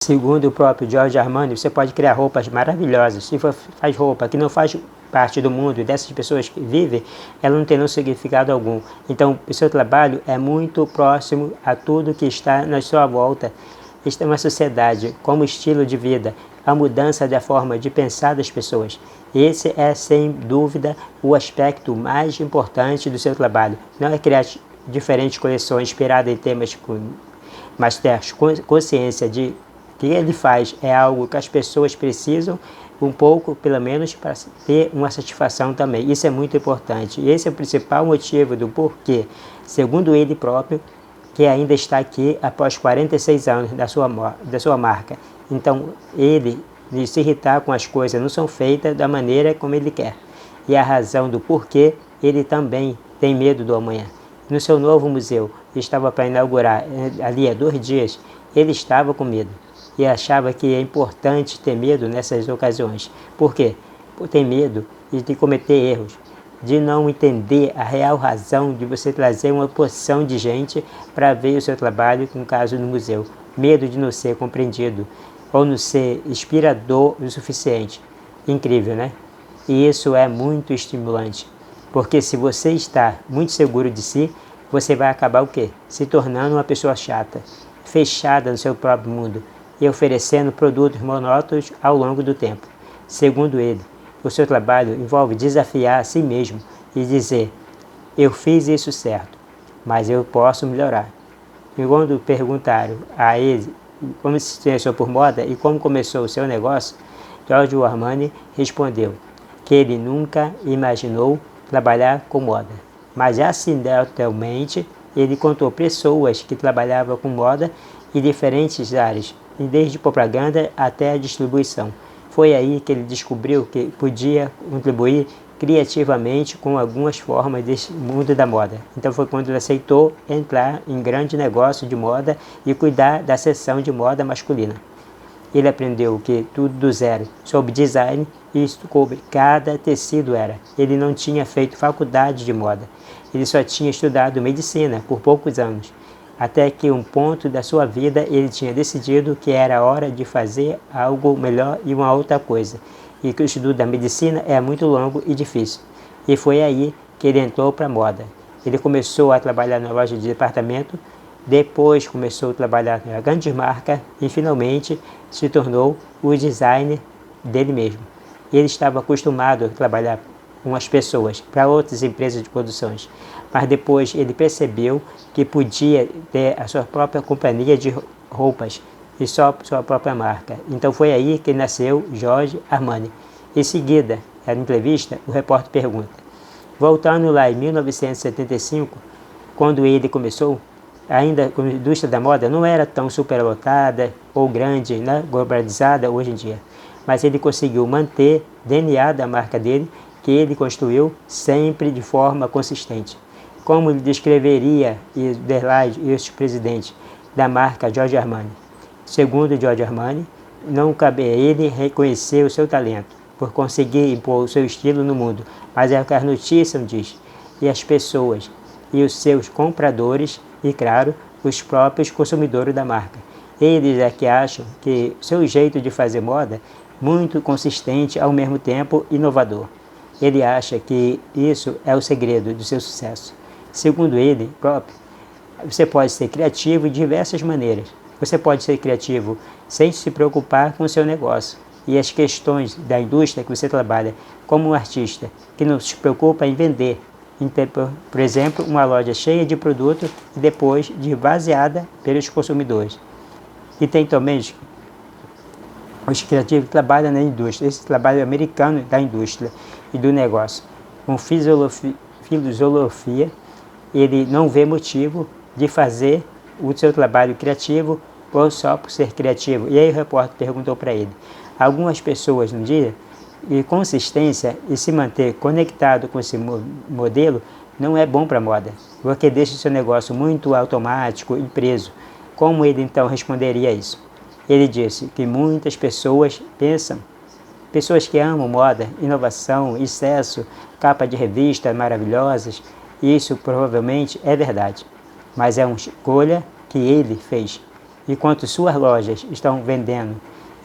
Segundo o próprio Giorgio Armani, você pode criar roupas maravilhosas. Se faz roupa que não faz parte do mundo dessas pessoas que vivem, ela não tem significado algum. Então, o seu trabalho é muito próximo a tudo que está na sua volta. Isto é uma sociedade, como estilo de vida, a mudança da forma de pensar das pessoas. Esse é, sem dúvida, o aspecto mais importante do seu trabalho. Não é criar diferentes coleções inspiradas em temas, mas ter consciência de que ele faz é algo que as pessoas precisam, um pouco, pelo menos, para ter uma satisfação também. Isso é muito importante. E esse é o principal motivo do porquê, segundo ele próprio, que ainda está aqui após 46 anos da sua marca. Então, ele se irritar com as coisas não são feitas da maneira como ele quer. E a razão do porquê, ele também tem medo do amanhã. No seu novo museu, estava para inaugurar ali há 2 dias, ele estava com medo. E achava que é importante ter medo nessas ocasiões. Por quê? Por ter medo de cometer erros, de não entender a real razão de você trazer uma porção de gente para ver o seu trabalho, no caso no museu. Medo de não ser compreendido ou não ser inspirador o suficiente. Incrível, né? E isso é muito estimulante, porque se você está muito seguro de si, você vai acabar o quê? Se tornando uma pessoa chata, fechada no seu próprio mundo e oferecendo produtos monótonos ao longo do tempo. Segundo ele, o seu trabalho envolve desafiar a si mesmo e dizer: eu fiz isso certo, mas eu posso melhorar. E quando perguntaram a ele como se interessou por moda e como começou o seu negócio, Giorgio Armani respondeu que ele nunca imaginou trabalhar com moda, mas acidentalmente ele contou pessoas que trabalhavam com moda em diferentes áreas, desde propaganda até a distribuição. Foi aí que ele descobriu que podia contribuir criativamente com algumas formas desse mundo da moda. Então foi quando ele aceitou entrar em grande negócio de moda e cuidar da seção de moda masculina. Ele aprendeu que tudo do zero, sobre design e sobre cada tecido era. Ele não tinha feito faculdade de moda, ele só tinha estudado medicina por poucos anos. Até que um ponto da sua vida ele tinha decidido que era hora de fazer algo melhor e uma outra coisa, e que o estudo da medicina é muito longo e difícil. E foi aí que ele entrou para a moda. Ele começou a trabalhar na loja de departamento, depois começou a trabalhar na grande marca e finalmente se tornou o designer dele mesmo. Ele estava acostumado a trabalhar com as pessoas para outras empresas de produções, mas depois ele percebeu que podia ter a sua própria companhia de roupas e só sua própria marca. Então foi aí que nasceu Giorgio Armani. Em seguida, na entrevista, o repórter pergunta: voltando lá em 1975, quando ele começou, ainda a indústria da moda não era tão superlotada ou grande, né, globalizada hoje em dia, mas ele conseguiu manter o DNA da marca dele, que ele construiu sempre de forma consistente. Como ele descreveria o ex-presidente da marca Giorgio Armani? Segundo Giorgio Armani, não cabe a ele reconhecer o seu talento, por conseguir impor o seu estilo no mundo, mas é o que as notícias dizem, e as pessoas, e os seus compradores, e claro, os próprios consumidores da marca. Eles é que acham que seu jeito de fazer moda muito consistente, ao mesmo tempo inovador. Ele acha que isso é o segredo do seu sucesso. Segundo ele próprio, você pode ser criativo de diversas maneiras. Você pode ser criativo sem se preocupar com o seu negócio e as questões da indústria que você trabalha, como um artista que não se preocupa em vender. Por exemplo, uma loja cheia de produtos e depois de vaziada pelos consumidores. E tem também os criativos que trabalham na indústria, esse trabalho americano da indústria e do negócio. Com filosofia, ele não vê motivo de fazer o seu trabalho criativo ou só por ser criativo. E aí o repórter perguntou para ele: algumas pessoas no dia, e consistência e se manter conectado com esse modelo não é bom para a moda, porque deixa o seu negócio muito automático e preso. Como ele então responderia a isso? Ele disse que muitas pessoas pessoas que amam moda, inovação, excesso, capa de revistas maravilhosas, isso provavelmente é verdade, mas é uma escolha que ele fez. enquanto suas lojas estão vendendo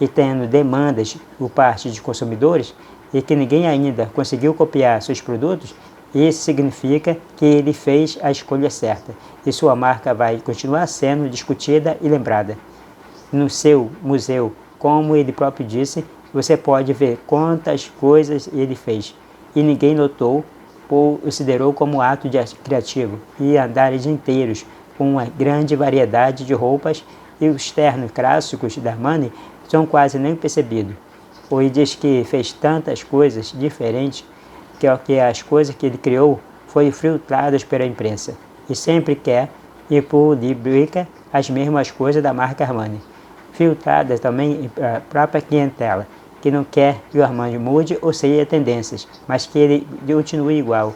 e tendo demandas por parte de consumidores e que ninguém ainda conseguiu copiar seus produtos, isso significa que ele fez a escolha certa e sua marca vai continuar sendo discutida e lembrada. No seu museu, como ele próprio disse, você pode ver quantas coisas ele fez e ninguém notou ou considerou como ato criativo, e andares inteiros com uma grande variedade de roupas e os ternos clássicos da Armani são quase nem percebidos. Ele diz que fez tantas coisas diferentes que as coisas que ele criou foram filtradas pela imprensa e sempre quer e publica as mesmas coisas da marca Armani. Filtradas também a própria clientela, que não quer que o Armani mude ou seja tendências, mas que ele continue igual.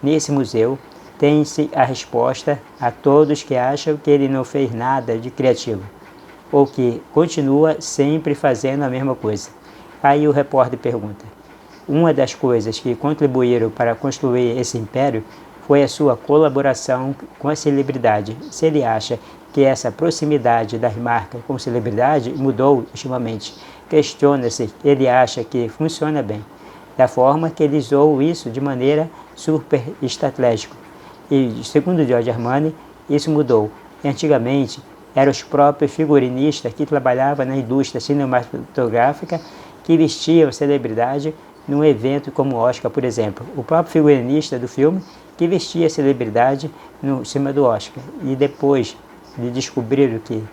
Nesse museu tem-se a resposta a todos que acham que ele não fez nada de criativo, ou que continua sempre fazendo a mesma coisa. Aí o repórter pergunta: uma das coisas que contribuíram para construir esse império foi a sua colaboração com a celebridade. Se ele acha que essa proximidade das marcas com celebridade mudou ultimamente, questiona-se, ele acha que funciona bem, da forma que ele usou isso de maneira super estratégica. E, segundo Giorgio Armani, isso mudou. Antigamente, eram os próprios figurinistas que trabalhavam na indústria cinematográfica que vestiam a celebridade num evento como o Oscar, por exemplo. O próprio figurinista do filme que vestia a celebridade no cima do Oscar. E depois de descobriram que,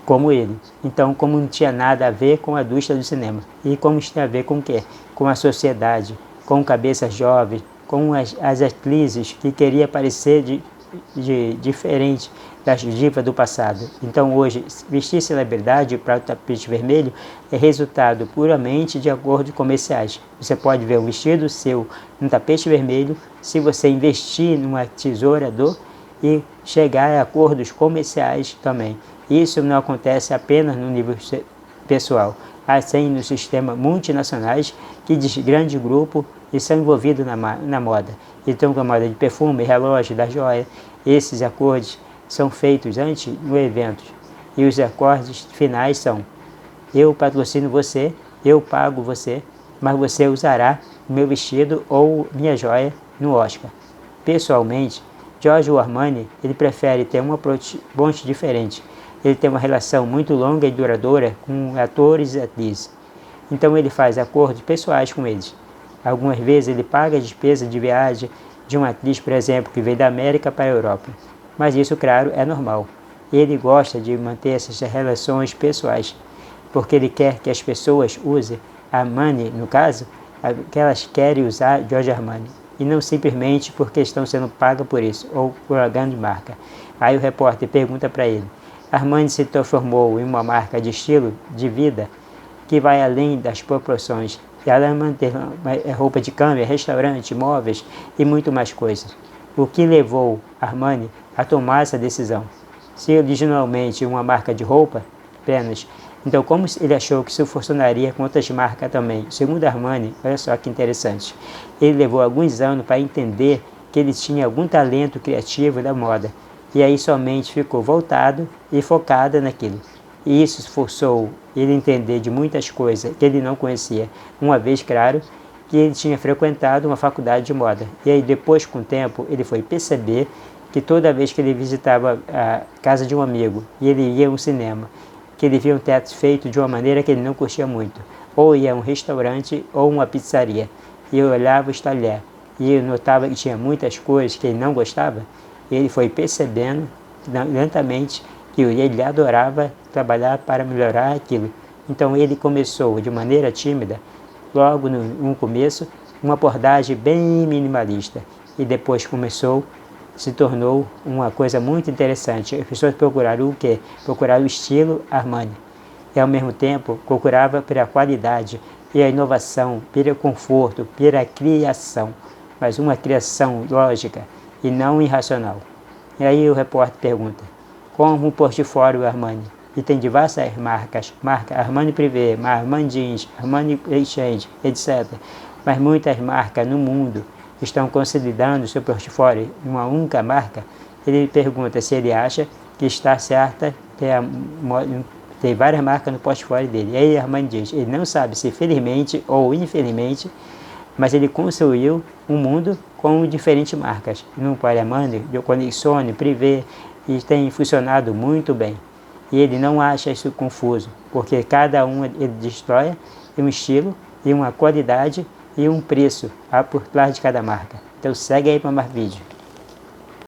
como ele. Então, como não tinha nada a ver com a indústria do cinema. E como isso tem a ver com o quê? Com a sociedade, com cabeças jovens, com as atrizes que queriam parecer diferente das divas do passado. Então hoje, vestir celebridade para o tapete vermelho é resultado puramente de acordos comerciais. Você pode ver um vestido seu no tapete vermelho se você investir numa tesoura e chegar a acordos comerciais também. Isso não acontece apenas no nível pessoal, assim nos sistemas multinacionais que de grande grupo e são envolvidos na moda. Então, com a moda de perfume, relógio, da joia, esses acordos são feitos antes do evento. E os acordos finais são: eu patrocino você, eu pago você, mas você usará o meu vestido ou minha joia no Oscar. Pessoalmente, Giorgio Armani ele prefere ter uma ponte diferente. Ele tem uma relação muito longa e duradoura com atores e atrizes. Então ele faz acordos pessoais com eles. Algumas vezes ele paga a despesa de viagem de uma atriz, por exemplo, que veio da América para a Europa. Mas isso, claro, é normal. Ele gosta de manter essas relações pessoais, porque ele quer que as pessoas usem Armani, no caso, que elas querem usar Giorgio Armani, e não simplesmente porque estão sendo pagas por isso, ou por uma grande marca. Aí o repórter pergunta para ele: Armani se transformou em uma marca de estilo de vida que vai além das proporções. E ela mantém roupa de câmera, restaurante, móveis e muito mais coisas. O que levou Armani a tomar essa decisão? Se originalmente uma marca de roupa apenas, então como ele achou que isso funcionaria com outras marcas também? Segundo Armani, olha só que interessante, ele levou alguns anos para entender que ele tinha algum talento criativo da moda, e aí somente ficou voltado e focado naquilo. E isso forçou ele a entender de muitas coisas que ele não conhecia, uma vez, claro, que ele tinha frequentado uma faculdade de moda. E aí depois, com o tempo, ele foi perceber que toda vez que ele visitava a casa de um amigo e ele ia a um cinema, que ele via um teto feito de uma maneira que ele não curtia muito, ou ia a um restaurante ou uma pizzaria, e eu olhava o talher e eu notava que tinha muitas coisas que ele não gostava, e ele foi percebendo lentamente que ele adorava trabalhar para melhorar aquilo. Então ele começou de maneira tímida, logo no começo, uma abordagem bem minimalista, e depois se tornou uma coisa muito interessante. As pessoas procuraram o quê? Procuraram o estilo Armani. E ao mesmo tempo procurava pela qualidade e a inovação, pelo conforto, pela criação, mas uma criação lógica e não irracional. E aí o repórter pergunta: como um portfólio Armani? E tem diversas marcas, marca Armani Privé, Armani Jeans, Armani Exchange, etc. Mas muitas marcas no mundo estão consolidando seu portfólio em uma única marca. Ele pergunta se ele acha que está certa tem várias marcas no portfólio dele. E aí Armani diz, ele não sabe se felizmente ou infelizmente, mas ele construiu um mundo com diferentes marcas. No Armani, Conexone, Privé, e tem funcionado muito bem. E ele não acha isso confuso, porque cada um ele destrói um estilo e uma qualidade e um preço por trás de cada marca. Então segue aí para mais vídeo.